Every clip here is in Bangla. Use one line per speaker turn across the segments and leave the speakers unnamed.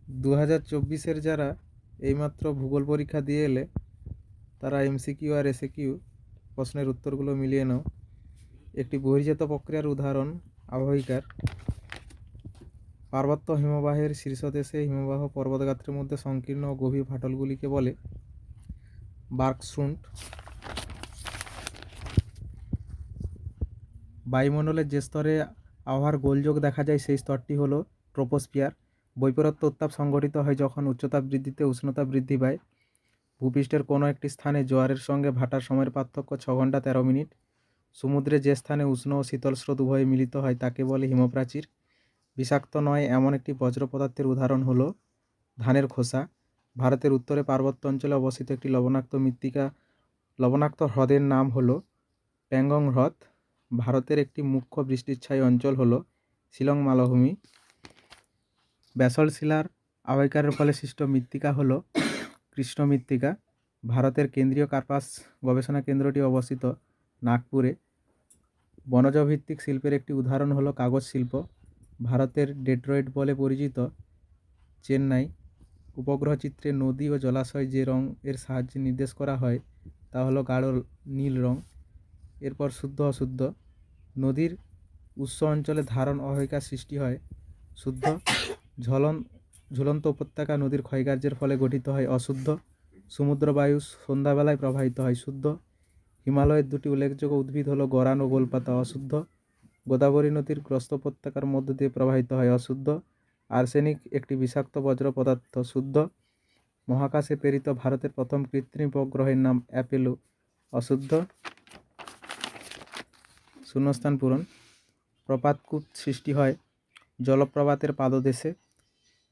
2024-এর যারা এইমাত্র ভূগোল পরীক্ষা দিয়ে এলে তারা এমসিকিউ আর এসএকিউ প্রশ্নের উত্তরগুলো মিলিয়ে নাও। একটি বহির্জাত প্রক্রিয়ার উদাহরণ আবহিকার। পার্বত্য হিমবাহের শীর্ষদেশে হিমবাহ পর্বতগাত্রের মধ্যে সংকীর্ণ ও গভীর ফাটলগুলিকে বলে বার্কশুন্ড। বায়ুমণ্ডলের যে স্তরে আবহাওয়ার গোলযোগ দেখা যায় সেই স্তরটি হলো ট্রোপোস্ফিয়ার। বৈপরত্য উত্তাপ সংঘটিত হয় যখন উচ্চতা বৃদ্ধিতে উষ্ণতা বৃদ্ধি পায়। ভূপৃষ্ঠের কোনো একটি স্থানে জোয়ারের সঙ্গে ভাটার সময়ের পার্থক্য 6 ঘন্টা 13 মিনিট। সমুদ্রে যে স্থানে উষ্ণ ও শীতল স্রোত উভয়ে মিলিত হয় তাকে বলে হিমপ্রাচীর। বিষাক্ত নয় এমন একটি বজ্র পদার্থের উদাহরণ হলো ধানের খোসা। ভারতের উত্তরে পার্বত্য অঞ্চলে অবস্থিত একটি লবণাক্ত হ্রদের নাম হলো প্যাংগং হ্রদ। ভারতের একটি মুখ্য বৃষ্টিচ্ছায়ী অঞ্চল হলো শিলং মালভূমি। ব্যাসল্ট শিলার আবিষ্কারের ফলে সৃষ্ট মৃত্তিকা হলো কৃষ্ণ মৃত্তিকা। ভারতের কেন্দ্রীয় কার্পাস গবেষণা কেন্দ্রটি অবস্থিত নাগপুরে। বনজ ভিত্তিক শিল্পের একটি উদাহরণ হলো কাগজ শিল্প। ভারতের ডেট্রয়েট বলে পরিচিত চেন্নাই। উপগ্রহ চিত্রে নদী ও জলাশয় যে রং এর সাহায্যে নির্দেশ করা হয় তা হলো গাঢ় নীল রং। এরপর শুদ্ধ অশুদ্ধ। নদীর উৎস অঞ্চলে ধারণ অববাহিকার সৃষ্টি হয় শুদ্ধ। ঝুলন্ত উপত্যকা নদীর ক্ষয়কার্যের ফলে গঠিত হয় অশুদ্ধ। সমুদ্র বায়ু সন্ধ্যাবেলায় প্রবাহিত হয় শুদ্ধ। হিমালয়ের দুটি উল্লেখযোগ্য উদ্ভিদ হলো গরান ও গোলপাতা অশুদ্ধ। গোদাবরী নদীর গ্রস্ত উপত্যকার মধ্য দিয়ে প্রবাহিত হয় অশুদ্ধ। আর্সেনিক একটি বিষাক্ত বজ্র পদার্থ শুদ্ধ। মহাকাশে প্রেরিত ভারতের প্রথম কৃত্রিম উপগ্রহের নাম অ্যাপোলো অশুদ্ধ। শূন্যস্থান পূরণ। প্রপাতকূপ সৃষ্টি হয় জলপ্রপাতের পাদদেশে।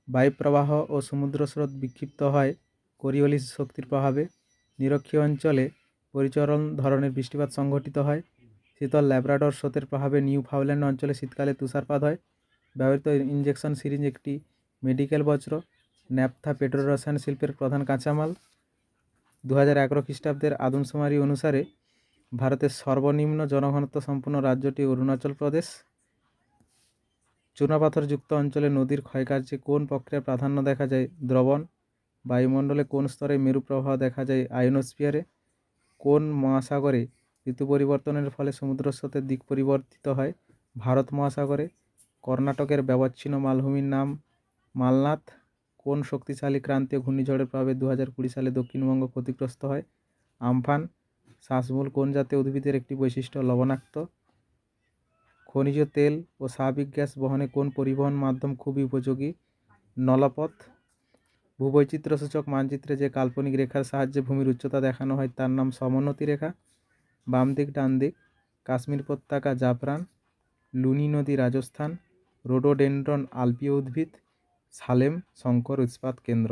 বায়ুপ্রবাহ ও সমুদ্র স্রোত বিক্ষিপ্ত হয় কোরিওলিস শক্তির প্রভাবে। নিরক্ষীয় অঞ্চলে পরিচরণ ধরনের বৃষ্টিপাত সংঘটিত হয়। শীতল ল্যাব্রাডর স্রোতের প্রভাবে নিউ ফাউল্যান্ড অঞ্চলে শীতকালে তুষারপাত হয়। ব্যবহৃত ইঞ্জেকশন সিরিঞ্জ একটি মেডিকেল বজ্র। ন্যাপথা পেট্রোরসায়ন শিল্পের প্রধান কাঁচামাল। 2011 খ্রিস্টাব্দের আদমশুমারি অনুসারে ভারতের সর্বনিম্ন জনঘনত্ব সম্পন্ন রাজ্যটি অরুণাচল প্রদেশ। চুনাপাথরযুক্ত অঞ্চলে নদীর ক্ষয়কার্যে কোন প্রক্রিয়ার প্রাধান্য দেখা যায় দ্রবণ। বায়ুমণ্ডলে কোন স্তরে মেরু প্রবাহ দেখা যায় আয়োনোস্ফিয়ারে। কোন মহাসাগরে ঋতু পরিবর্তনের ফলে সমুদ্র স্রোতের দিক পরিবর্তিত হয় ভারত মহাসাগরে। কর্ণাটকের ব্যবচ্ছিন্ন মালভূমির নাম মালনাথ। কোন শক্তিশালী ক্রান্তীয় ঘূর্ণিঝড়ের প্রভাবে 2020 সালে দক্ষিণবঙ্গ ক্ষতিগ্রস্ত হয় আমফান। শ্বাসমূল কোন জাতীয় উদ্ভিদের একটি বৈশিষ্ট্য লবণাক্ত। খনিজ তেল ও স্বাভাবিক গ্যাস বহনে কোন পরিবহন মাধ্যম খুবই উপযোগী নলপথ। ভূবৈচিত্র্যসূচক মানচিত্রে যে কাল্পনিক রেখার সাহায্যে ভূমির উচ্চতা দেখানো হয় তার নাম সমোন্নতি রেখা। বাম দিক ডান দিক। কাশ্মীর উপত্যকা জাফরান। লুনি নদী রাজস্থান। রোডোডেনড্রন আলপীয় উদ্ভিদ। সালেম শঙ্কর ইস্পাত কেন্দ্র।